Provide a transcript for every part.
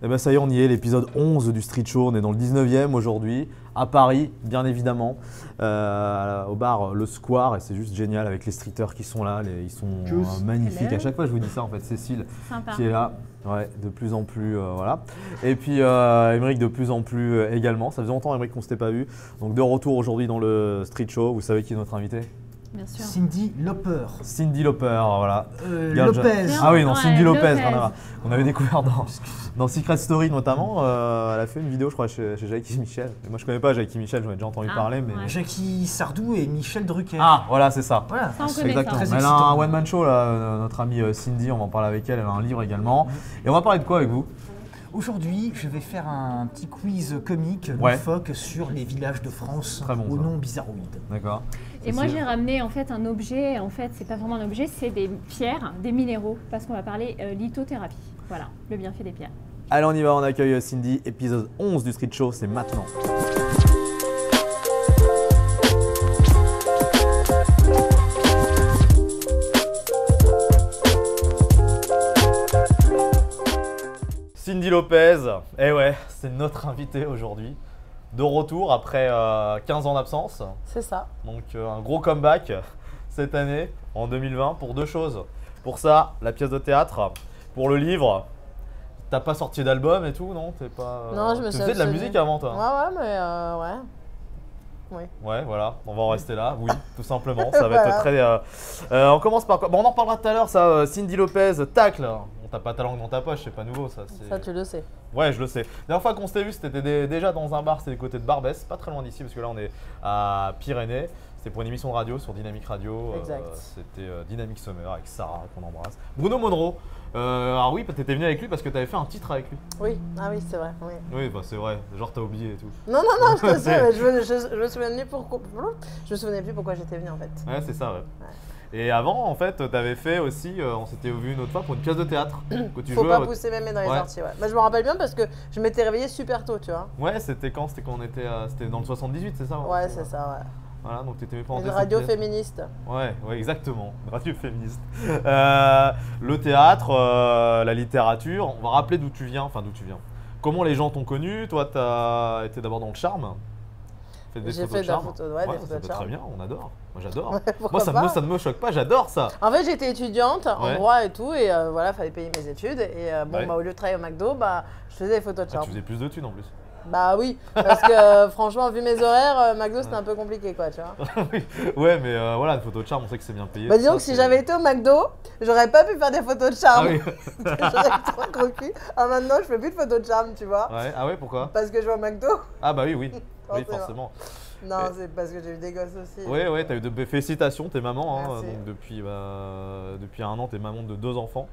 Et ben ça y est, on y est, l'épisode 11 du Street Show. On est dans le 19e aujourd'hui, à Paris, bien évidemment, au bar Le Square. Et c'est juste génial avec les streeters qui sont là. Ils sont magnifiques. Hello. À chaque fois, je vous dis ça en fait. Cécile Sympa. qui est là, ouais, de plus en plus, voilà. Et puis Émeric de plus en plus également. Ça faisait longtemps, Émeric, qu'on ne s'était pas vu. Donc de retour aujourd'hui dans le Street Show. Vous savez qui est notre invité? Bien sûr. Cyndi Lauper. Cyndi Lauper, voilà. Regarde, Lopez. Ah oui, non, Ouais, Cyndi Lopez, Lopez. rien à voir. On avait découvert dans Secret Story notamment. Elle a fait une vidéo, je crois, chez Jackie Michel. Et moi, je connais pas Jackie Michel, j'en ai déjà entendu Ah, parler, mais. ouais. Jackie Sardou et Michel Drucker. Ah, voilà, c'est ça. Voilà. Ça, on connaît Exactement. ça. Très Elle a un excitant. one-man show, là, notre amie Cyndi, on va en parler avec elle. Elle a un livre également. Et on va parler de quoi avec vous? Aujourd'hui, je vais faire un petit quiz comique Ouais. loufoque sur les villages de France Très bon, au ça. nom bizarroïde. D'accord. Et moi, Cécile. j'ai ramené en fait un objet. En fait, c'est pas vraiment un objet, c'est des pierres, des minéraux, parce qu'on va parler lithothérapie. Voilà, le bienfait des pierres. Allez, on y va, on accueille Cyndi. Épisode 11 du Street Show, c'est maintenant. Cyndi Lopez, eh ouais, c'est notre invitée aujourd'hui. De retour après 15 ans d'absence. C'est ça. Donc un gros comeback cette année, en 2020, pour deux choses. Pour ça, la pièce de théâtre. Pour le livre, t'as pas sorti d'album et tout, non? T'es pas. Non, je me Tu suis faisais de la abstenue. musique avant, toi? Ouais, mais ouais. Oui. Ouais, voilà, on va en rester là, oui, tout simplement. Ça va être Voilà. très. On commence par quoi? Bon, on en reparlera tout à l'heure, ça. Cyndi Lopez, tacle. On t'a pas ta langue dans ta poche, c'est pas nouveau, ça. Ça, tu le sais. Ouais, je le sais. La dernière fois qu'on s'était vu, c'était déjà dans un bar, c'était du côté de Barbès, pas très loin d'ici, parce que là, on est à Pyrénées. C'était pour une émission de radio sur Dynamique Radio. Exact. C'était Dynamic Summer avec Sarah, qu'on embrasse. Bruno Monroe. Alors oui, t'étais venu avec lui parce que t'avais fait un titre avec lui. Oui, ah oui, c'est vrai. Oui. Oui, bah c'est vrai. Genre, t'as oublié et tout. Non, je te sais, mais je me souviens plus pourquoi. Je me souvenais plus pourquoi j'étais venue en fait. Ouais, c'est ça, ouais. Et avant, en fait, t'avais fait aussi, on s'était vu une autre fois pour une pièce de théâtre que tu Faut jouais. pas pousser mes mains dans les Ouais. orties, ouais. Bah, je me rappelle bien parce que je m'étais réveillée super tôt, tu vois. Ouais, c'était quand? C'était quand on était, c'était dans le 78, c'est ça? Ouais, c'est ça, ouais. Voilà, donc t'étais venu présenter Une cette radio pièce. féministe. Ouais, exactement. Une radio féministe. Le théâtre, la littérature. On va rappeler d'où tu viens. Enfin, d'où tu viens. Comment les gens t'ont connu? Toi, t'as été d'abord dans le charme. J'ai fait de la photo, ouais, des ça photos peut de être charme. très bien, on adore. Moi, j'adore. Ouais, Moi, pourquoi ça pas. ne me choque pas, j'adore ça. En fait, j'étais étudiante en Ouais. droit et tout, et voilà, fallait payer mes études. Et bon, Ouais. bah, au lieu de travailler au McDo, bah, je faisais des photos de Ah, charme. tu faisais plus de thunes en plus. Bah oui, parce que franchement, vu mes horaires, McDo c'était un peu compliqué quoi, tu vois. Oui. Ouais, mais voilà, une photo de charme, on sait que c'est bien payé. Bah tout disons ça, que si c'est- j'avais été au McDo, j'aurais pas pu faire des photos de charme. Ah oui. J'aurais trop gros cul. Ah maintenant, je fais plus de photos de charme, tu vois. Ouais. Ah ouais, pourquoi? Parce que je vais au McDo. Ah bah oui, oui. Oui, Forcément. forcément. Non, Et- c'est parce que j'ai eu des gosses aussi. Ouais, ouais, t'as eu de félicitations, t'es maman, hein, Merci. donc depuis un an, t'es maman de 2 enfants.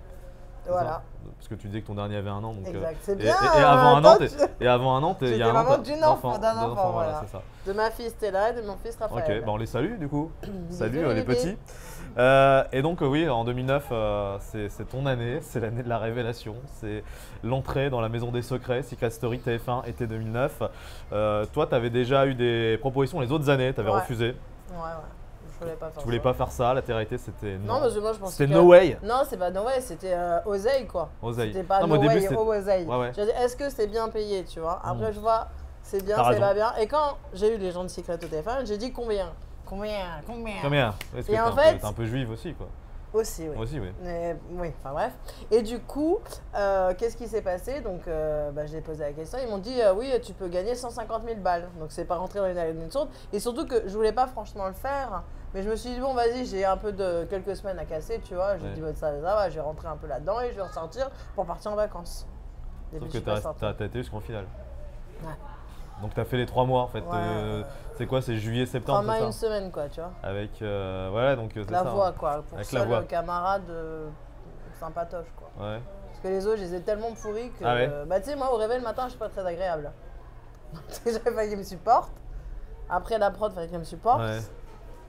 c'est Voilà. ça Parce que tu disais que ton dernier avait un an, donc. Exact, c'est et, bien. et avant un an, toi, et avant un an, il y J'étais a un an, maman t'as- d'une d'un enfant, d'un deux enfant, voilà. c'est ça. De ma fille Stella et de mon fils Raphaël. Ok, bah on les salue du coup. Salut Bisous, les bébé. petits. Et donc oui, en 2009, c'est ton année, c'est l'année de la révélation, c'est l'entrée dans la maison des secrets, Secret Story TF1, été 2009. Toi, tu avais déjà eu des propositions les autres années, tu avais Ouais. refusé. Ouais. Je voulais pas faire Tu voulais ça. pas faire ça, la télé c'était non. Non, parce que moi je pensais C'était que... no way. Non, c'est pas no way, c'était oseille quoi. Oseille. C'était pas Non, mais no au début, way, c'était- oseille. Ouais, ouais. Je dis, est-ce que c'est bien payé, tu vois? Après, Mm. je vois, c'est bien, T'as c'est raison. pas bien. Et quand j'ai eu les gens de Secret au téléphone, j'ai dit combien? Combien? Combien? Est-ce que Et t'es en un peu- fait- t'es un peu juive aussi quoi? Aussi, oui. Moi aussi, oui. Mais, oui, enfin bref. Et du coup, qu'est-ce qui s'est passé? Donc, j'ai posé la question. Ils m'ont dit, oui, tu peux gagner 150 000 balles. Donc, c'est pas rentré dans les années d'une sorte. Et surtout que je voulais pas franchement le faire. Mais je me suis dit, bon, vas-y, j'ai un peu de quelques semaines à casser, tu vois. J'ai Ouais. dit, bah, ça va, je vais rentrer un peu là-dedans et je vais ressortir pour partir en vacances. Et Sauf puis, que je suis pas sortie. t'as été jusqu'en finale. Ouais. Donc t'as fait les 3 mois en fait. Ouais. C'est quoi? C'est juillet, 3 septembre, mois, c'est une ça? semaine, quoi, tu vois. Avec voilà, donc c'est La ça. voix, quoi. Pour Avec la seul voix. camarade sympatoche, quoi. Ouais. Parce que les autres, je les ai tellement pourris que. Ah ouais Bah, tu sais, moi, au réveil le matin, je suis pas très agréable. J'avais fallu qu'ils me supportent. Après la prod, il fallait qu'ils me supportent. Ouais.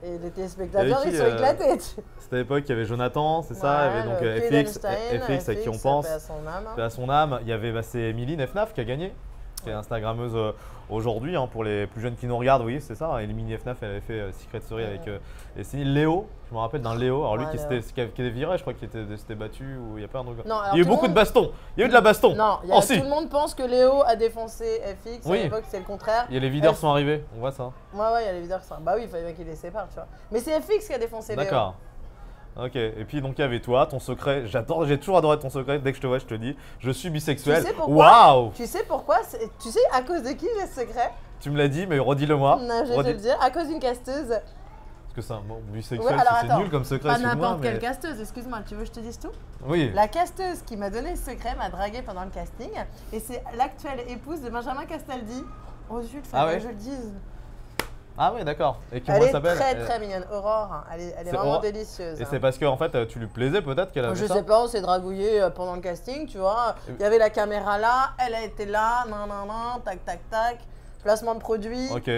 Et les téléspectateurs, qui, ils sont éclatés. C'était à l'époque, il y avait Jonathan, c'est ça? Il y avait donc le Kid FX, Einstein, FX à qui on pense. paix à son âme. Paix à son âme. Il y avait c'est Emily Nefnaf qui a gagné. qui est Instagrammeuse aujourd'hui. Hein, pour les plus jeunes qui nous regardent, oui, c'est ça. Hein, Elimini F9, elle avait fait Secret Story avec et c'est Léo. Je me rappelle d'un Léo. Alors lui Ouais, qui Léo. était viré, je crois qu'il s'était battu ou il y a pas un truc. Non, alors Il y a eu tout le beaucoup de monde- baston. Il y a eu de la baston. Non, il y a- Oh, tout si. le monde pense que Léo a défoncé FX. Oui. À l'époque, c'est le contraire. Il y a les videurs Elle- sont arrivés. On voit ça. Ouais, il y a les videurs. Bah oui, il fallait bien qu'il les sépare, tu vois. Mais c'est FX qui a défoncé Léo. D'accord. Ok, et puis donc il y avait toi, ton secret. J'ai toujours adoré ton secret. Dès que je te vois, je te dis, je suis bisexuel. Tu sais pourquoi Waouh. Tu sais pourquoi Tu sais à cause de qui j'ai ce secret? Tu me l'as dit, mais redis-le-moi. Non, je vais te le dire. À cause d'une casteuse. Parce que c'est un mot bisexuel, Ouais, alors, c'est attends. nul comme secret. Pas excuse-moi, n'importe quelle mais- casteuse, excuse-moi, tu veux que je te dise tout? Oui. La casteuse qui m'a donné ce secret m'a dragué pendant le casting et c'est l'actuelle épouse de Benjamin Castaldi. Oh zut, Ah fallait ouais que je le dise. Ah ouais, d'accord. Et comment Elle elle est s'appelle très très mignonne, Aurore. Hein. Elle est C'est vraiment Aurore. délicieuse. Et hein. c'est parce que en fait, tu lui plaisais peut-être qu'elle avait Je ça. sais pas, on s'est dragouillé pendant le casting, tu vois. Il y avait la caméra là, elle a été là, nan nan nan, tac tac tac. Placement de produit. Ok.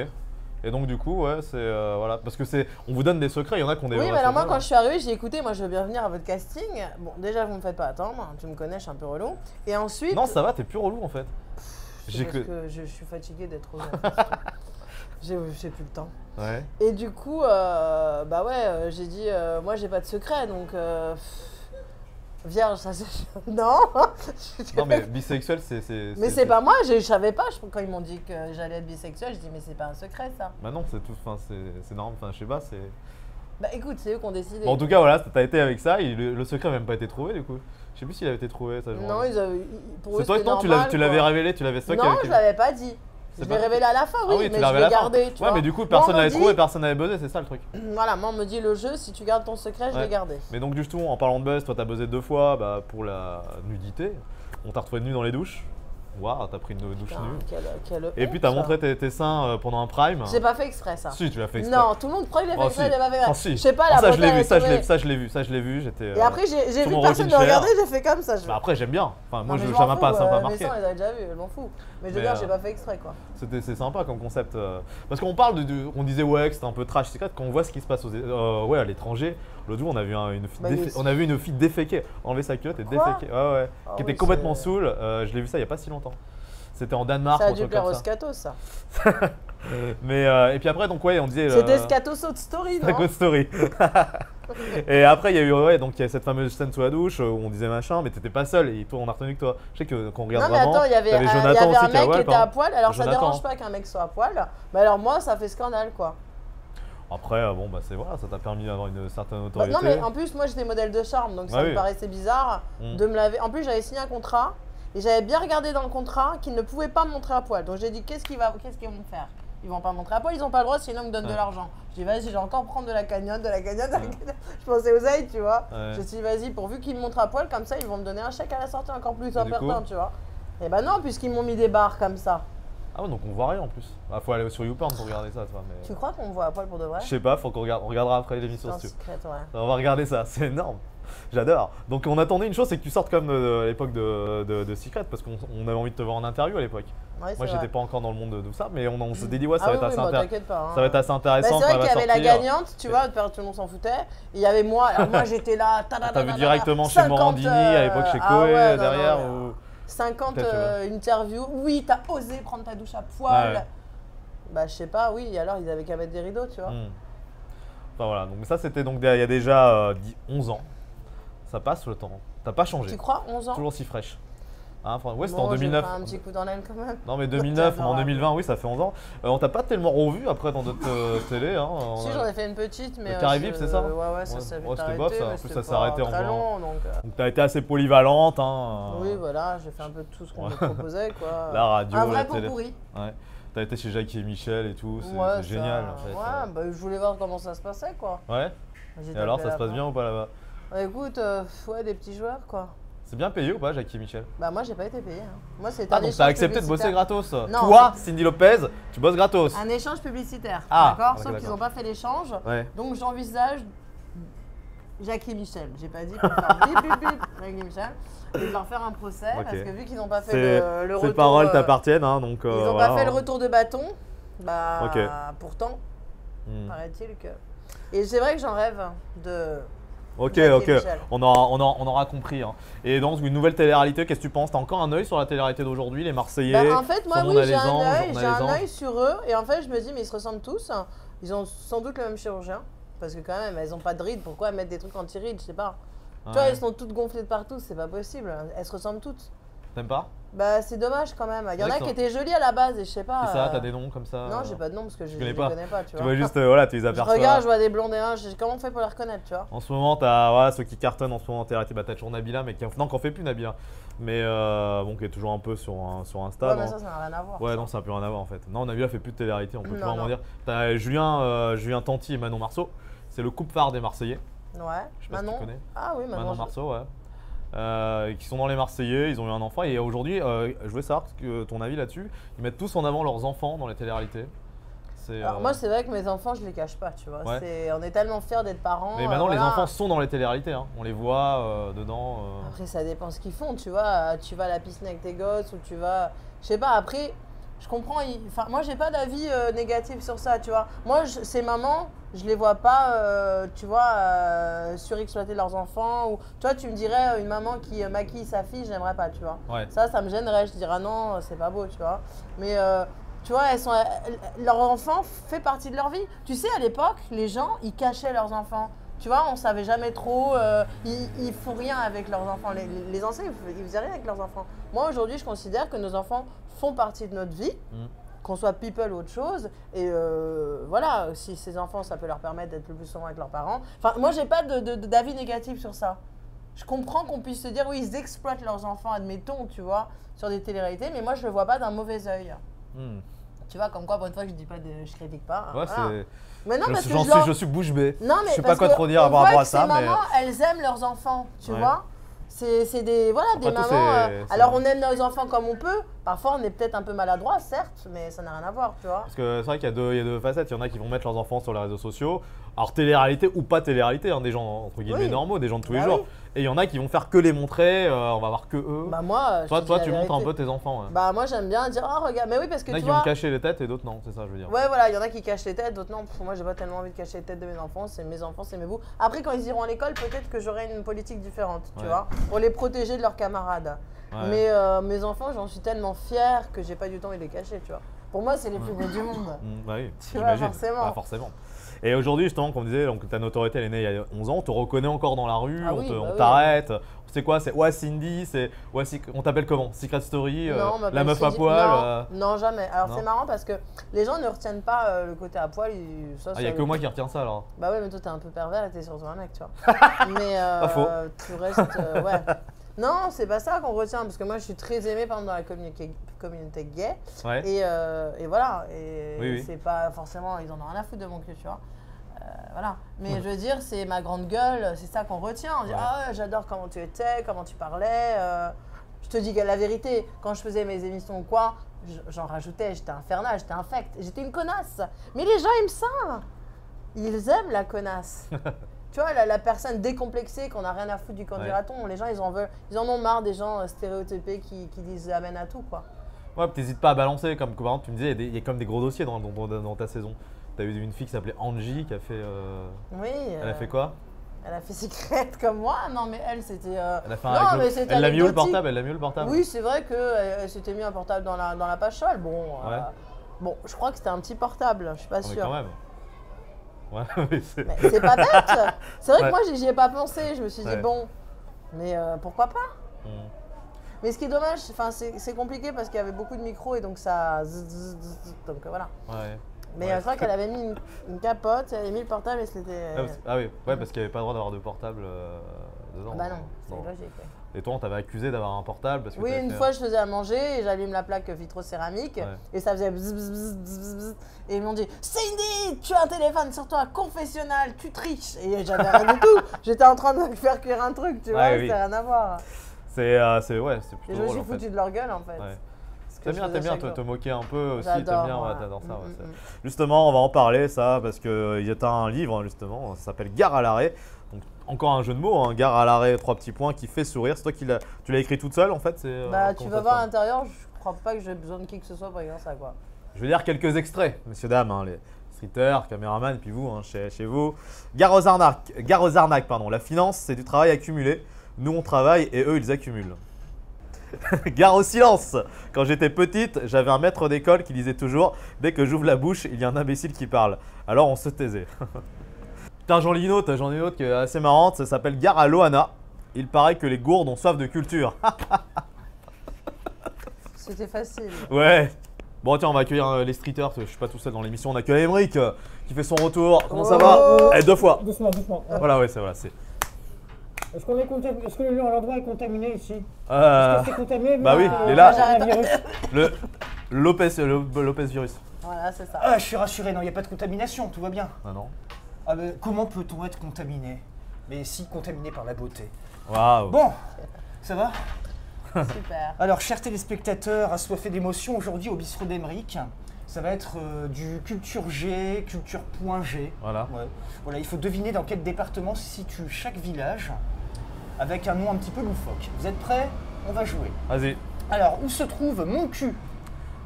Et donc du coup, ouais, c'est voilà, parce que on vous donne des secrets. Il y en a qui ont des. Oui, vrais mais alors moi secrets. quand je suis arrivée, j'ai écouté, moi je veux bien venir à votre casting. Bon, déjà vous me faites pas attendre, hein, tu me connais, je suis un peu relou. Et ensuite. Non, ça va, t'es plus relou en fait. c'est parce que. que je suis fatiguée d'être relou. J'ai plus le temps. Ouais. Et du coup, bah ouais, j'ai dit, moi j'ai pas de secret, donc vierge, ça c'est non. Non mais bisexuel, c'est. Mais c'est pas moi, je savais pas. Quand ils m'ont dit que j'allais être bisexuelle, je dis mais c'est pas un secret ça. Bah non, c'est tout. Enfin, c'est normal. Enfin, je sais pas. C'est. Bah écoute, c'est eux qui ont décidé. Bon, en tout cas, voilà, t'as été avec ça. Et le secret n'a même pas été trouvé du coup. Je sais plus s'il avait été trouvé. Ça, je me Non, rappelle. ils avaient. Pour eux, C'est toi, c'était non, normal, tu l'avais quoi. révélé, tu l'avais stocké Non, avec je l'avais pas dit. C'est Je pas- l'ai révélé à la fin, oui, Ah oui, mais tu l'as je révélé à l'ai la fin. gardé. Tu Ouais, vois. mais du coup, Moi, personne on m'a n'avait dit- trouvé, personne n'avait buzzé, c'est ça le truc. Voilà, moi on me dit le jeu, si tu gardes ton secret, je Ouais. l'ai gardé. Mais donc, justement, en parlant de buzz, toi, t'as buzzé 2 fois pour la nudité. On t'a retrouvé nu dans les douches. Waouh, t'as pris une douche Putain, nue. quelle Et puis, honte, t'as ça. montré tes seins pendant un prime. J'ai pas fait exprès ça. Si, tu l'as fait exprès. Non, tout le monde croit que je l'ai fait Oh, exprès, si. je l'ai pas fait exprès. Oh, si. Je sais pas, Oh, la ça, je l'ai beauté vu, est ça, tombée. je l'ai vu. J'étais. Et après, j'ai sur vu mon personne rocking me chair. regarder, j'ai fait comme ça. Bah, après, j'aime bien. Enfin, moi, Non, mais je ça m'en m'a fous, pas mes marqué. seins, ils avaient déjà vu, je m'en fous. Mais je veux Mais, dire, j'ai pas fait exprès quoi. C'est sympa comme concept. Parce qu'on parle on disait ouais que c'était un peu trash, c'est quand on voit ce qui se passe ouais, à l'étranger. L'autre jour, on a vu Bah, on a vu une fille déféquer, enlever sa culotte et Quoi déféquer. Ouais, ouais. Ah Qui oui, était complètement c'est- saoule. Je l'ai vu ça il y a pas si longtemps. C'était en Danemark Ça a ou un dû truc plaire comme au ça. scato ça. Mais et puis après donc ouais, on disait C'était scato saut story, la non? good story. Et après il y a eu ouais, donc il y a cette fameuse scène sous la douche où on disait machin, mais t'étais pas seul et toi on a retenu que toi. Je sais que quand on regarde Non mais vraiment, attends, il y avait t'avais un Jonathan aussi mec qui a qui ouais, était à poil, alors ça Jonathan. dérange pas qu'un mec soit à poil. Mais alors moi, ça fait scandale quoi. Après bon bah c'est voilà, ça t'a permis d'avoir une certaine Bah, autorité. non mais en plus moi j'étais modèle de charme donc ça Ah me oui. paraissait bizarre Mm. de me laver. En plus j'avais signé un contrat et j'avais bien regardé dans le contrat qu'ils ne pouvaient pas me montrer à poil. Donc j'ai dit qu'est-ce qu'ils vont me faire? Ils vont pas me montrer à poil, ils ont pas le droit sinon ils me donnent de Ouais. l'argent. Je dis vas-y, je vais encore prendre de la cagnotte, de la cagnotte, de la cagnotte. Je pensais aux aides, tu vois. Ouais. Je me suis dit vas-y, pourvu qu'ils me montrent à poil comme ça, ils vont me donner un chèque à la sortie encore plus Et du important, coup tu vois. Et bah non, puisqu'ils m'ont mis des barres comme ça. Ah ouais, donc on voit rien en plus. Bah, faut aller sur YouPorn pour regarder ça, toi. Mais... Tu crois qu'on me voit à poil pour de vrai? Je sais pas, faut qu'on regarde. On regardera après l'émission C'est un si tu veux. secret, ouais. On va regarder ça, c'est énorme. J'adore. Donc on attendait une chose, c'est que tu sortes comme à l'époque de Secret, parce qu'on avait envie de te voir en interview à l'époque. Ouais, c'est Moi j'étais vrai. pas encore dans le monde de tout ça, mais on s'était dit ouais, ça Ah va oui, être oui, assez bah, intéressant. t'inquiète pas. hein. Ça va être assez Bah, intéressant. c'est quand vrai elle qu'il y va avait la sortir. gagnante, tu vois, tout le monde s'en foutait. Il y avait moi, alors moi j'étais là. T'as vu directement chez Morandini, à l'époque chez Koé, ouais, non, derrière non, ou... 50 Peut-être, interviews. Oui, t'as osé prendre ta douche à poil. Ouais. Bah, je sais pas, oui, alors ils avaient qu'à mettre des rideaux, tu vois. Enfin voilà, donc ça c'était donc il y a déjà 11 ans. Ça passe le temps. T'as pas changé. Tu crois, 11 ans? Toujours si fraîche. Hein, ouais, c'était Bon, en je vais 2009. faire un petit coup dans l'aile quand même. Non mais 2009, J'adore. en 2020, oui, ça fait 11 ans. On t'a pas tellement revu après dans d'autres télé. Hein. Si, j'en ai fait une petite, mais. Le Caraïbes, c'est ça Ouais, ouais, ça Ouais. s'est Ouais, vite c'était arrêté. bof, ça. En mais plus, c'était ça s'est pas arrêté en très faisant- long, donc. Donc t'as été assez polyvalente. Hein. Oui, voilà, j'ai fait un peu de tout ce qu'on Ouais. me proposait, quoi. La radio, Un vrai la pot télé. pourri. Ouais. T'as été chez Jackie et Michel et tout, c'est Ouais, c'est génial. En fait. Ouais, bah, je voulais voir comment ça se passait, quoi. Ouais. J'ai Et alors, tapé ça se passe là-bas. bien ou pas là-bas? Bah, écoute, ouais, des petits joueurs, quoi. C'est bien payé ou pas, Jackie et Michel? Bah, moi, j'ai pas été payé. Hein. Moi, c'est Ah, un donc échange t'as accepté de bosser publicitaire. gratos. Non, Toi, Cindy Lopez, tu bosses gratos. Un échange publicitaire, Ah, d'accord? ok, Sauf qu'ils d'accord. n'ont pas fait l'échange. Ouais. Donc, j'envisage Jackie et Michel. J'ai pas dit pour faire bip bip bip Jackie et Michel. Et de leur faire un procès Ok. parce que vu qu'ils n'ont pas fait C'est- le retour. Ces paroles t'appartiennent, hein, donc. Ils n'ont voilà, pas fait le hein. retour de bâton. Bah, Ok. pourtant, Hmm. paraît-il que. Et c'est vrai que j'en rêve de Ok, Jackie et ok, Michel. on aura compris. Hein. Et donc, une nouvelle télé-réalité, qu'est-ce que tu penses? T'as encore un œil sur la télé-réalité d'aujourd'hui, les Marseillais? Bah, en fait, moi, Tout le oui, monde a j'ai les un anges, œil, on a j'ai les un anges. œil sur eux. Et en fait, je me dis, mais ils se ressemblent tous. Ils ont sans doute le même chirurgien. Parce que quand même, elles ont pas de rides. Pourquoi mettre des trucs anti-rides? Je sais pas. Tu vois, Ouais. elles sont toutes gonflées de partout. C'est pas possible. Elles se ressemblent toutes. T'aimes pas? Bah, c'est dommage quand même. Il y en vrai a que qui ça- étaient jolies à la base et je sais pas. C'est ça, t'as des noms comme ça? Non, j'ai pas de nom parce que je connais les pas. connais pas, tu Tu vois. vois juste, voilà, tu les Je aperçois. regarde, je vois des blondes et un. Comment on fait pour les reconnaître, tu vois? En ce moment, t'as voilà, ceux qui cartonnent en ce moment en télé-réalité. Bah, t'as toujours Nabila, mais non, qu'en fait plus Nabila. Mais bon, qui est toujours un peu sur Insta. Ouais, bon. mais ça n'a rien à voir. Ouais, non, ça n'a plus rien à voir en fait. Non, Nabila fait plus de télé-réalité, on peut plus Non, vraiment non. dire. T'as Julien Tanti et Manon Marceau. C'est le couple phare des Marseillais. Ouais. Je sais pas si tu connais. Ah oui, Manon Manon. Marceau, ouais. Qui sont dans les Marseillais, ils ont eu un enfant et aujourd'hui, je voulais savoir ton avis là-dessus. Ils mettent tous en avant leurs enfants dans les téléréalités. Alors moi, c'est vrai que mes enfants, je les cache pas, tu vois. Ouais. On est tellement fiers d'être parents. Mais maintenant, les voilà. enfants sont dans les téléréalités, hein. On les voit dedans. Après, ça dépend ce qu'ils font, tu vois. Tu vas à la piscine avec tes gosses ou tu vas. Je sais pas, après, je comprends. Enfin, moi, j'ai pas d'avis négatif sur ça, tu vois. Moi, ces mamans, je les vois pas, tu vois, surexploiter leurs enfants. Ou, tu vois, tu me dirais, une maman qui maquille sa fille, j'aimerais pas, tu vois. Ouais. Ça me gênerait. Je dirais, ah non, c'est pas beau, tu vois. Mais. Tu vois, leur enfant fait partie de leur vie. Tu sais, à l'époque, les gens, ils cachaient leurs enfants. Tu vois, on savait jamais trop. Ils font rien avec leurs enfants. Les anciens, ils faisaient rien avec leurs enfants. Moi, aujourd'hui, je considère que nos enfants font partie de notre vie, qu'on soit people ou autre chose. Et voilà, si ces enfants, ça peut leur permettre d'être le plus souvent avec leurs parents. Enfin, moi, j'ai pas d'avis négatif sur ça. Je comprends qu'on puisse se dire, oui, ils exploitent leurs enfants, admettons, tu vois, sur des téléréalités, mais moi, je le vois pas d'un mauvais œil. Tu vois, comme quoi, pour une fois, je dis pas, je critique pas. Ouais, Voilà. c'est. Mais non, parce que Je suis bouche bée. Non, mais je sais pas parce quoi que trop dire on par rapport voit à que ça, ces mais. mamans, elles aiment leurs enfants, tu Ouais. vois. C'est des voilà des Après, tout, mamans. c'est- Alors on aime nos enfants comme on peut. Parfois on est peut-être un peu maladroit, certes, mais ça n'a rien à voir, tu vois. Parce que c'est vrai qu'il y a deux facettes. Il y en a qui vont mettre leurs enfants sur les réseaux sociaux. Alors télé-réalité ou pas télé-réalité, hein, des gens entre guillemets Oui. normaux, des gens de tous les Bah jours. oui. Et il y en a qui vont faire que les montrer, on va voir que eux. Bah moi, je toi, te toi dis tu la montres un vérité. peu tes enfants. Ouais. Bah moi j'aime bien dire oh regarde, mais oui parce que Il y en a tu qui vont vois. cacher les têtes et d'autres non, c'est ça je veux dire. Ouais voilà, il y en a qui cachent les têtes, d'autres non. Pff, moi j'ai pas tellement envie de cacher les têtes de mes enfants, c'est mes enfants, c'est mes bouts. Après quand ils iront à l'école, peut-être que j'aurai une politique différente, tu Ouais. vois, pour les protéger de leurs camarades. Ouais. Mais mes enfants, j'en suis tellement fière que j'ai pas du tout envie de les cacher, tu vois. Pour moi, c'est les plus beaux du monde. Bah oui, Tu vois, j'imagine. forcément. Bah, forcément. Et aujourd'hui, justement, comme on disait, donc, ta notoriété elle est née il y a 11 ans, on te reconnaît encore dans la rue, Ah on oui, te- bah on oui. t'arrête. C'est quoi? C'est Cindy, on t'appelle comment? Secret Story, Non, on m'appelle la meuf à Cindy. poil. Non, jamais. Alors non. c'est marrant parce que les gens ne retiennent pas le côté à poil. Il n'y a que moi qui retiens ça alors. Bah ouais, mais toi t'es un peu pervers et t'es surtout un mec, tu vois. Mais Pas faux. tu restes. Ouais. Non, c'est pas ça qu'on retient parce que moi je suis très aimée par exemple dans la communauté gay. Ouais. Et voilà. Et Oui, oui. c'est pas forcément. Ils en ont rien à foutre de mon cul, tu vois. Voilà. Mais je veux dire, c'est ma grande gueule, c'est ça qu'on retient. On dit Ouais. ah ouais, j'adore comment tu étais, comment tu parlais. Je te dis la vérité, quand je faisais mes émissions ou quoi, j'en rajoutais, j'étais infernale, j'étais infecte, j'étais une connasse. Mais les gens aiment ça. Ils aiment la connasse. Tu vois, la personne décomplexée qu'on n'a rien à foutre du candidaton, les gens ils en ont marre des gens stéréotypés qui disent amen à tout quoi. Ouais, t'hésites pas à balancer, comme par exemple, tu me disais, il y a comme des gros dossiers dans ta saison. T'as eu une fille qui s'appelait Angie qui a fait. Oui. Elle a fait quoi? Elle a fait secrète comme moi. Non mais elle c'était. Elle a fait un Non avec mais c'était Elle l'a mis où le anecdotique. portable? Elle l'a mis où le portable? Oui, c'est vrai qu'elle s'était mis un portable dans la page sol. Bon, Ouais. bon, je crois que c'était un petit portable, je suis pas Ah, mais sûre. quand même. Ouais, mais c'est. Mais c'est pas bête. C'est vrai Ouais. que moi j'y ai pas pensé. Je me suis dit Ouais. bon, mais pourquoi pas. Hmm. Mais ce qui est dommage, enfin c'est compliqué parce qu'il y avait beaucoup de micros et donc ça donc voilà. Ouais. Mais Ouais. je crois qu'elle avait mis une capote, elle avait mis le portable et c'était. Ah oui, ouais, parce qu'il n'y avait pas le droit d'avoir de portable dedans. Bah non, c'est Non. logique. Ouais. Et toi, on t'avait accusé d'avoir un portable parce que Oui, t'avais une fait- fois je faisais à manger et j'allume la plaque vitrocéramique Ouais. et ça faisait bzz, bzz, bzz, bzz, bzz. Et ils m'ont dit Cindy, tu as un téléphone sur toi, confessionnal, tu triches. Et j'avais rien du tout. J'étais en train de faire cuire un truc, tu vois, Ouais, oui. c'était rien à voir. C'est ouais, c'est Et plutôt je me drôle suis en fait. foutu de leur gueule en fait. Ouais. Ce que T'aimes je bien, faisais t'aimes bien chaque te jour. moquer un peu aussi, J'adore, t'aimes bien, ouais, ouais. t'adores ça. Ouais, Mm, c'est- mm, mm. Justement, on va en parler ça parce qu'il y a un livre justement, ça s'appelle Gare à l'arrêt. Donc encore un jeu de mots, hein, Gare à l'arrêt, 3 petits points qui fait sourire. C'est toi tu l'as écrit toute seule en fait. Bah, tu comment vas ça voir à se passe l'intérieur, je crois pas que j'ai besoin de qui que ce soit pour écrire ça quoi. Je vais lire quelques extraits, messieurs dames. Hein, streeter, caméraman, et puis vous, hein, chez vous. Gare aux arnaques, pardon. La finance, c'est du travail accumulé. Nous, on travaille et eux, ils accumulent. Gare au silence. Quand j'étais petite, j'avais un maître d'école qui disait toujours « Dès que j'ouvre la bouche, il y a un imbécile qui parle. » Alors, on se taisait. Putain, j'en lis une autre qui est assez marrante. Ça s'appelle Gare à Loana. Il paraît que les gourdes ont soif de culture. C'était facile. Ouais. Bon, tiens, on va accueillir les streeters. Je suis pas tout seul dans l'émission. On accueille Émeric qui fait son retour. Comment ça va? Eh, 2 fois. Doucement, doucement. Voilà, ouais, c'est voilà, c'est. Est-ce qu'on est contaminé? Est-ce que l'endroit est contaminé ici? Euh, Est-ce que c'est contaminé? bah oui, par et là- un virus. le Lopez virus. Voilà, c'est ça. Ah, je suis rassuré, non, il n'y a pas de contamination, tout va bien. Ah non. Ah, mais comment peut-on être contaminé? Mais si, contaminé par la beauté. Waouh. Bon, ça va? Super. Alors, chers téléspectateurs assoiffés d'émotions, aujourd'hui au bistrot d'Emeric, ça va être du culture G, culture.g. Voilà. Ouais. Voilà, il faut deviner dans quel département se situe chaque village, avec un nom un petit peu loufoque. Vous êtes prêts? On va jouer. Vas-y. Alors, où se trouve mon cul?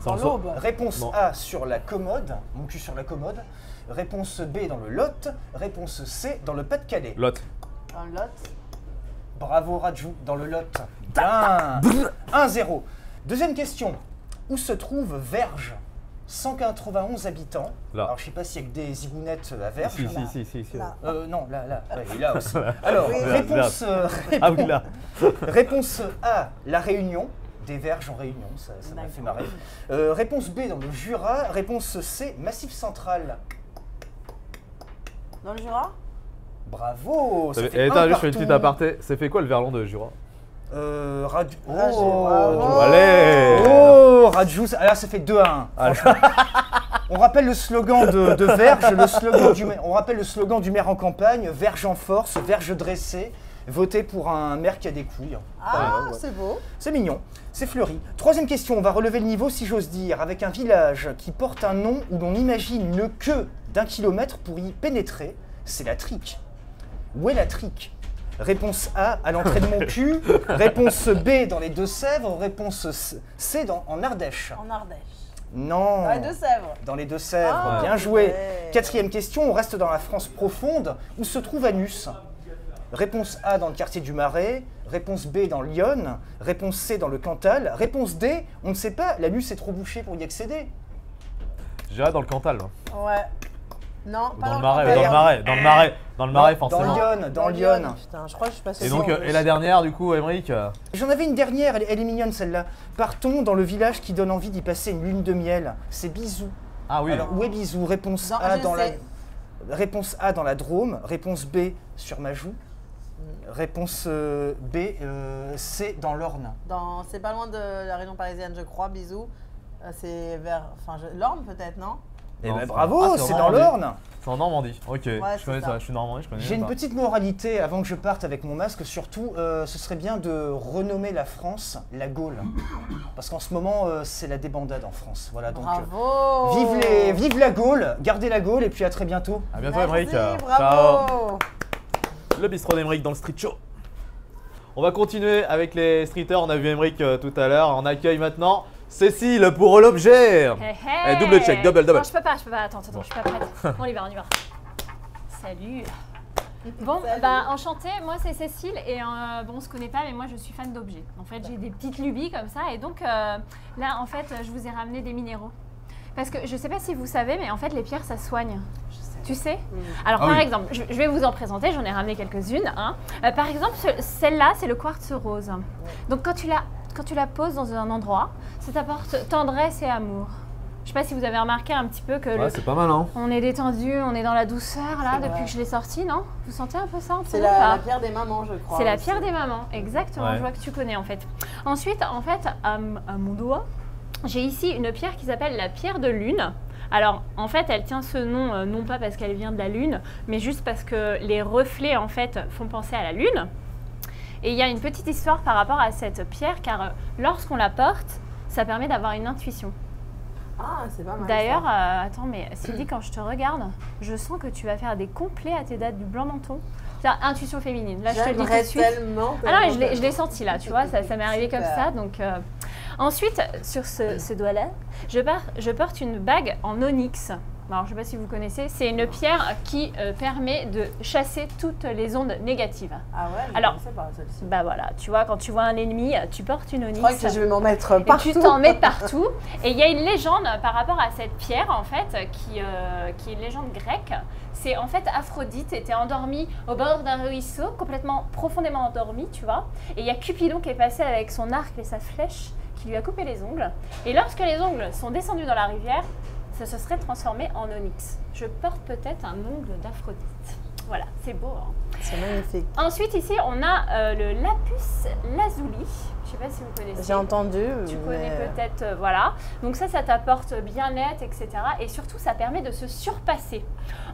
C'est en l'aube. Réponse Non. A sur la commode, mon cul sur la commode. Réponse B dans le Lot. Réponse C dans le Pas-de-Calais. Lot. Un lot. Bravo Rajou, dans le Lot. Bien. 1-0. Deuxième question. Où se trouve Verges? 191 habitants. Là. Alors je sais pas s'il y a que des zigounettes à Verges. Si. Là. Non, là. Ouais, et là aussi. Alors, Oui. réponse, Ah oui, là. réponse A, la Réunion. Des Verges en Réunion, ça m'a fait marrer. Réponse B dans le Jura. Réponse C, Massif Central. Dans le Jura? Bravo. Ça fait Et un attends, juste une partout. petite aparté. C'est fait quoi le verlan de Jura? Rajou. Bravo. Allez. Oh, Rajou. Alors ça fait 2-1. On rappelle le slogan de Verges, on rappelle le slogan du maire en campagne, Verges en force, Verges dressées, voter pour un maire qui a des couilles. Ah, Ouais. c'est beau. C'est mignon, c'est fleuri. Troisième question, on va relever le niveau si j'ose dire, avec un village qui porte un nom où l'on imagine une queue d'1 kilomètre pour y pénétrer, c'est la Trique. Où est la Trique? Réponse A, à l'entrée de mon cul. Réponse B, dans les Deux-Sèvres. Réponse C, en Ardèche. En Ardèche. Non. Dans les Deux-Sèvres. Dans les Deux-Sèvres, Ah, bien joué. ouais. Quatrième question, on reste dans la France profonde. Où se trouve Anus? Réponse A, dans le quartier du Marais. Réponse B, dans Lyon. Réponse C, dans le Cantal. Réponse D, on ne sait pas, l'anus est trop bouché pour y accéder. J'irai dans le Cantal. Moi. Ouais. Non, Ou pas dans le le Marais, Cantal. dans le Marais Dans forcément. Lyon, dans Lyon. Putain, je crois que je suis passée Et donc, devant, et la dernière du coup, Émeric. J'en avais une dernière, elle est mignonne celle-là. Partons dans le village qui donne envie d'y passer une lune de miel. C'est Bisou. Ah oui. Alors, où est Bisou? Réponse Non, A je dans sais. Réponse A dans la Drôme. Réponse B sur ma joue. Réponse B, C dans l'Orne. C'est pas loin de la région parisienne, je crois, bisous. C'est vers. Enfin, l'Orne peut-être, non? Eh Non, ben c'est- bravo, Ah, c'est en dans Normandie. l'Orne. C'est en Normandie. Ok. Je c'est connais ça. ça. Je suis normandie, je connais. J'ai une pas. petite moralité avant que je parte avec mon masque, surtout, ce serait bien de renommer la France la Gaule. Parce qu'en ce moment, c'est la débandade en France. Voilà, donc Bravo. vive la Gaule, gardez la Gaule et puis à très bientôt. À bientôt, Merci, Émeric. Ciao. bravo. Le bistrot d'Émeric dans le Street Show. On va continuer avec les streeters. On a vu Émeric tout à l'heure. On accueille maintenant Cécile pour l'objet. Hey, double check, double. Non, je peux pas. Attends, je suis pas prête. On y va. Salut. Bon, Salut. bah enchantée, moi c'est Cécile et bon on se connaît pas mais moi je suis fan d'objets. En fait j'ai des petites lubies comme ça et donc là en fait je vous ai ramené des minéraux. Parce que je sais pas si vous savez mais en fait les pierres ça soigne. Tu sais? Alors Ah par oui. exemple, je vais vous en présenter, j'en ai ramené quelques-unes. Hein. Par exemple celle-là c'est le quartz rose. Donc quand tu la poses dans un endroit, ça t'apporte tendresse et amour. Je sais pas si vous avez remarqué un petit peu que Ouais, c'est pas mal, hein. on est détendu, on est dans la douceur là C'est depuis vrai. que je l'ai sorti, non? Vous sentez un peu ça en C'est ou la pas pierre des mamans, je crois. C'est la aussi. pierre des mamans, exactement. Ouais. Je vois que tu connais en fait. Ensuite, en fait, à mon doigt, j'ai ici une pierre qui s'appelle la pierre de lune. Alors, en fait, elle tient ce nom non pas parce qu'elle vient de la lune, mais juste parce que les reflets en fait font penser à la lune. Et il y a une petite histoire par rapport à cette pierre, car lorsqu'on la porte, ça permet d'avoir une intuition. Ah, c'est pas mal. D'ailleurs, ça. attends, mais Sylvie, quand je te regarde, je sens que tu vas faire des complets à tes dates du blanc menton. C'est intuition féminine. Là, je te le dis tout de J'aimerais suite. tellement. Ah non, mais je l'ai senti là, tu vois, ça m'est arrivé comme Super. ça. Donc, ensuite, sur ce doigt-là, je porte une bague en onyx. Alors, je ne sais pas si vous connaissez, c'est une pierre qui permet de chasser toutes les ondes négatives. Ah ouais, je Alors, connaissais pas celle-ci. Bah voilà, tu vois, quand tu vois un ennemi, tu portes une onyx. Je crois que je vais m'en mettre et partout. tu t'en mets partout. Et il y a une légende par rapport à cette pierre, en fait, qui est une légende grecque. C'est en fait Aphrodite était endormie au bord d'un ruisseau, complètement profondément endormie, tu vois. Et il y a Cupidon qui est passé avec son arc et sa flèche qui lui a coupé les ongles. Et lorsque les ongles sont descendus dans la rivière, ça se serait transformé en onyx. Je porte peut-être un ongle d'Aphrodite. Voilà, c'est beau. Hein. C'est magnifique. Ensuite, ici, on a le lapis lazuli. Je ne sais pas si vous connaissez. J'ai entendu. Tu connais mais- peut-être, voilà. Donc ça t'apporte bien-être, etc. Et surtout, ça permet de se surpasser.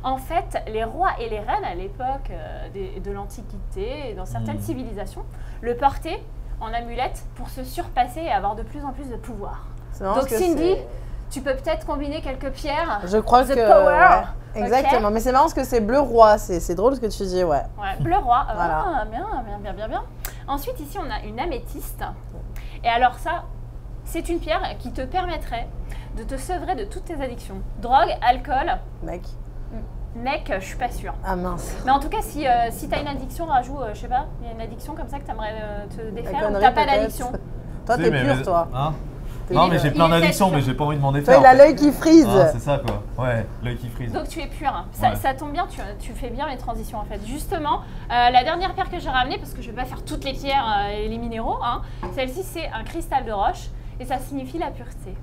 En fait, les rois et les reines, à l'époque de l'Antiquité et dans certaines civilisations, le portaient en amulette pour se surpasser et avoir de plus en plus de pouvoir. C'est marrant Donc parce que Cindy, c'est- tu peux peut-être combiner quelques pierres. Je crois The que. power. ouais, exactement. Mais c'est marrant parce que c'est bleu roi. C'est drôle ce que tu dis, ouais. Ouais, bleu roi. Voilà. Ah, bien. Ensuite, ici, on a une améthyste. Et alors ça, c'est une pierre qui te permettrait de te sevrer de toutes tes addictions. Drogue, alcool, Mec. mec, je suis pas sûre. Ah mince. Mais en tout cas, si tu as une addiction, rajoute, je sais pas, il y a une addiction comme ça que tu aimerais te défaire ou connerie, t'as pas peut-être. d'addiction. Toi, Si, t'es mais- pur, toi. Hein T'es Non, pur. mais j'ai Il plein est d'addictions, peut-être mais sûr. j'ai pas envie de m'en Toi, défaire. il a l'œil qui frise. Ah, c'est ça quoi. Ouais, l'œil qui frise. Donc tu es pur. Ça, Ouais. ça tombe bien, tu fais bien les transitions en fait. Justement, la dernière pierre que j'ai ramenée, parce que je vais pas faire toutes les pierres et les minéraux, hein, celle-ci c'est un cristal de roche et ça signifie la pureté.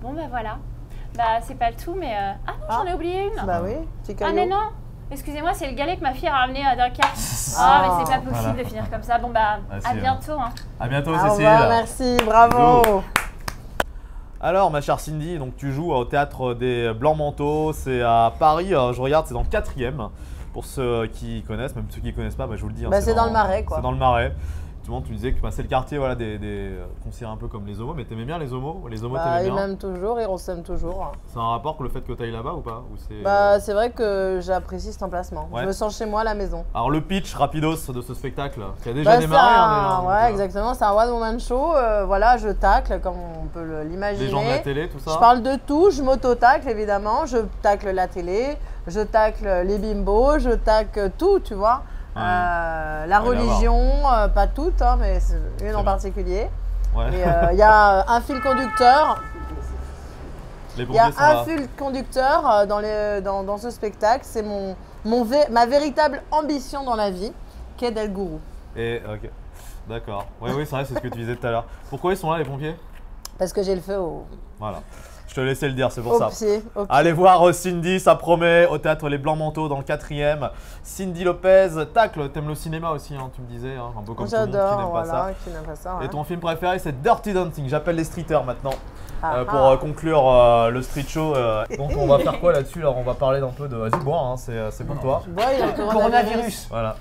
Bon bah voilà. Bah c'est pas le tout, mais... Ah non, j'en ai oublié une. Bah oui, petit Ah caillou. mais non. Excusez-moi, c'est le galet que ma fille a ramené à Dunkerque. Ah Ah, mais c'est pas possible voilà. de finir comme ça. Bon bah Ah, si, à hein. bientôt. Hein. À bientôt, Au Cécile. revoir, merci, bravo. Bisous. Alors, ma chère Cindy, donc tu joues au théâtre des Blancs Manteaux, c'est à Paris, je regarde, c'est dans le 4e. Pour ceux qui connaissent, même ceux qui connaissent pas, bah, je vous le dis. hein, Bah, c'est dans le Marais, quoi. C'est dans le Marais. Justement, tu disais que bah, c'est le quartier voilà, des considérés un peu comme les homos, mais t'aimais bien les homos? Les homos, Bah, t'aimais il bien? m'aime toujours et on s'aime toujours. C'est un rapport que le fait que tu ailles là-bas ou pas? Ou c'est- Bah, c'est vrai que j'apprécie cet emplacement. Ouais. Je me sens chez moi à la maison. Alors, le pitch rapidos de ce spectacle, qui a déjà Bah, démarré. c'est hein, un- déjà, donc, ouais, exactement. C'est un one-woman show. Voilà, je tacle, comme on peut l'imaginer. Les gens de la télé, tout ça. Je parle de tout, je m'auto-tacle évidemment, je tacle la télé, je tacle les bimbos, je tacle tout, tu vois. Ouais. La Faut y religion, pas toutes, hein, mais c'est une en vrai. particulier. Ouais. Et il y a un fil conducteur. Les Il y a pompiers sont un là. fil conducteur dans ce spectacle. C'est ma véritable ambition dans la vie, qu'est d'être gourou. Et ok, d'accord. Oui, c'est vrai, c'est ce que tu disais tout à l'heure. Pourquoi ils sont là, les pompiers? Parce que j'ai le feu au Voilà. Je te laissais le dire, c'est pour ça. pied. Au pied. Allez voir Cindy, ça promet, au théâtre Les Blancs Manteaux dans le 4e. Cindy Lopez, tacle, t'aimes le cinéma aussi, hein, tu me disais, hein, un peu comme tout le monde qui J'adore, n'aime pas ça. voilà, qui n'aime pas ça. Et ouais. ton film préféré, c'est Dirty Dancing. J'appelle les streeters maintenant Ah, pour ah. conclure le street show. Donc on va faire quoi là-dessus? Alors on va parler d'un peu de. Vas-y, bois, hein, c'est pour toi. Ouais, il y a le coronavirus. Coronavirus. Voilà.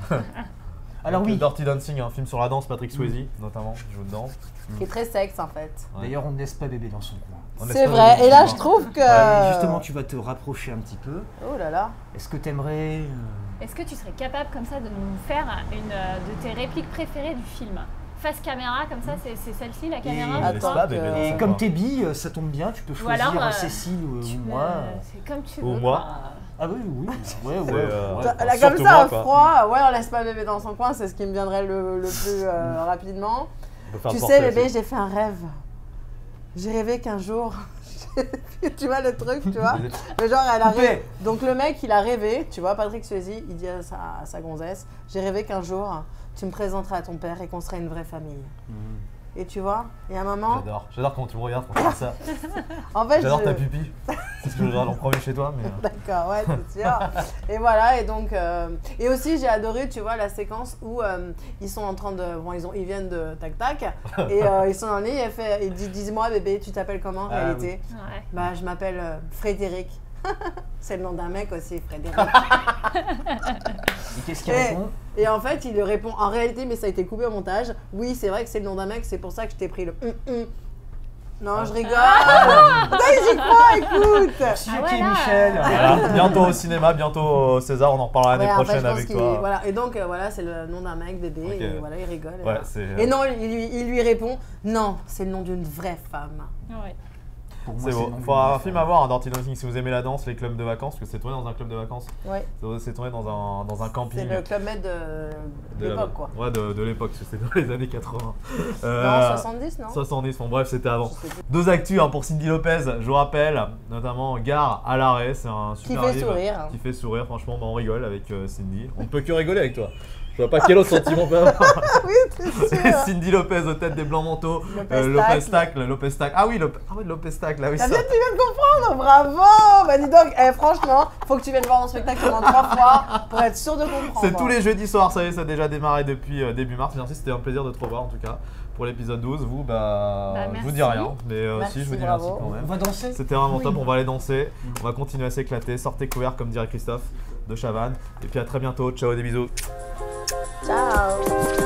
Alors Donc, oui, Dirty Dancing, un film sur la danse, Patrick Swayze notamment, qui joue dedans. Qui est très sexe en fait. Ouais. d'ailleurs on ne laisse pas bébé dans son coin. On C'est laisse pas vrai. les Et là, gens, je hein. trouve que. Et justement, tu vas te rapprocher un petit peu. Oh là là. Est-ce que tu aimerais Est-ce que tu serais capable comme ça de nous faire une de tes répliques préférées du film? Face caméra, comme ça, c'est celle-ci la caméra laisse ou pas pas bébé dans Et son comme coin. t'es bi, ça tombe bien, tu peux choisir alors, Cécile ou Tu moi. C'est comme tu Ou veux. moi. quoi. Ah oui, oui, ouais, C'est, ouais. Là, comme surtout ça, moi, à quoi. froid, ouais, on laisse pas bébé dans son coin, c'est ce qui me viendrait le plus rapidement. On peut faire Tu le sais, portrait bébé, aussi. j'ai fait un rêve. J'ai rêvé qu'un jour. Tu vois le truc, tu vois? Le genre, elle a Coupé. rêvé. Donc, le mec, il a rêvé, tu vois, Patrick Swayze, il dit à sa gonzesse, j'ai rêvé qu'un jour, tu me présenterais à ton père et qu'on serait une vraie famille. Et tu vois, et à un moment, J'adore quand tu me regardes quand tu dis ça. en fait, J'adore ta pupille. C'est ce que je regarde en premier chez toi, mais. D'accord, ouais, c'est sûr. Et voilà, et donc, et aussi j'ai adoré, tu vois, la séquence où ils sont en train de, bon, ils viennent de tac tac, et ils sont dans le lit, il dit, dis-moi bébé, tu t'appelles comment en Ah, réalité? Ouais. Bah, je m'appelle Frédéric. C'est le nom d'un mec aussi, Frédéric. Et qu'est-ce qu'il répond? Et en fait, il lui répond, en réalité, mais ça a été coupé au montage, oui, c'est vrai que c'est le nom d'un mec, c'est pour ça que je t'ai pris le Non, je rigole. Putain, j'y crois, écoute. Merci, Ah, ok, voilà. Michel. Voilà, bientôt au cinéma, bientôt au César, on en reparlera l'année Ouais, en fait, prochaine je pense avec qu'il- toi. Voilà. Et donc, voilà, c'est le nom d'un mec, bébé, Ok. et voilà, il rigole. Ouais, c'est. Et non, il lui répond, non, c'est le nom d'une vraie femme. Ouais. Pour moi, C'est beau. non Faut un lumineux. film à voir, un Dirty Dancing, si vous aimez la danse, les clubs de vacances, parce que c'est tourné dans un club de vacances. Ouais. C'est tourné dans un camping. C'est le club med de l'époque, quoi. Ouais, de l'époque, parce que c'était dans les années 80. Non, 70, non 70, bon bref, c'était avant. Je sais plus. Deux actus hein, pour Cindy Lopez, je vous rappelle, notamment Gare à l'arrêt, c'est un super fait livre sourire. qui fait sourire, franchement, bah, on rigole avec Cindy. On ne peut que rigoler avec toi. Je vois pas quel autre sentiment on peut avoir. Oui, c'est sûr. Cindy Lopez aux têtes des blancs manteaux, Lopez Tacle. Ah oui, Lopez Tacle, là oui. Tu Ça. viens de comprendre, bravo. Bah dis donc, franchement, faut que tu viennes voir mon spectacle pendant 3 fois pour être sûr de comprendre. C'est tous les jeudis soirs, ça y est, ça a déjà démarré depuis début mars. Merci, c'était un plaisir de te revoir en tout cas. Pour l'épisode 12, vous, je vous dis merci. rien, mais Merci, si, je vous dis bravo. merci quand On même. va danser. C'était vraiment top, Oui. on va aller danser, on va continuer à s'éclater, sortez couverts comme dirait Christophe de Chavannes. Et puis à très bientôt, ciao, des bisous. Ciao.